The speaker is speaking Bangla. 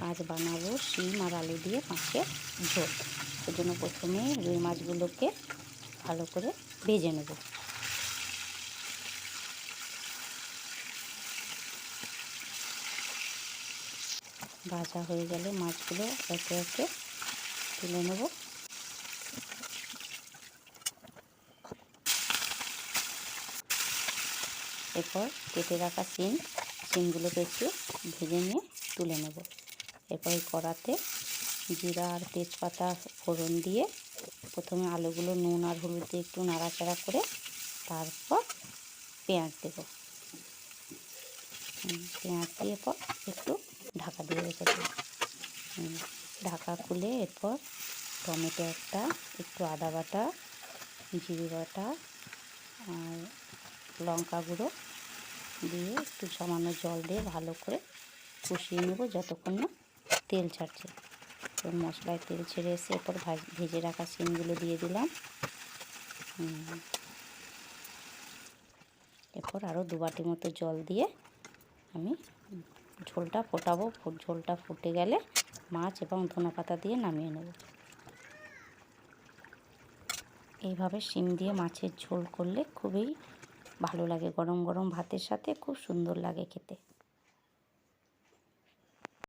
আজ বানাবো শিম আর আলু দিয়ে মাছের ঝোল। এর জন্য প্রথমে রুই মাছগুলোকে ভালো করে ভেজে নেব। ভাজা হয়ে গেলে মাছগুলো একে একে তুলে নেব। এরপর কেটে রাখা শিমগুলোকে একটু ভেজে নিয়ে তুলে নেব। এরপর কড়াতে জিরা আর তেজপাতা ফোড়ন দিয়ে প্রথমে আলুগুলো নুন আর হলুদ দিয়ে একটু নাড়াচাড়া করে তারপর পেঁয়াজ দেব। পেঁয়াজ দিয়ে পর একটু ঢাকা দিয়ে রেখে দেব। ঢাকা খুলে এরপর টমেটো একটা, একটু আদা বাটা, জিরে বাটা আর লঙ্কা গুঁড়ো দিয়ে একটু সামান্য জল দিয়ে ভালো করে কষিয়ে নেব যতক্ষণ না তেল ছাড়ছে। তো মশলায় তেল ছেড়ে এসে এরপর ভেজে রাখা শিমগুলো দিয়ে দিলাম। এরপর আরও 2 বাটি মতো জল দিয়ে আমি ঝোলটা ফোটাবো। ঝোলটা ফুটে গেলে মাছ এবং ধনেপাতা দিয়ে নামিয়ে নেব। এইভাবে শিম দিয়ে মাছের ঝোল করলে খুবই ভালো লাগে, গরম গরম ভাতের সাথে খুব সুন্দর লাগে খেতে।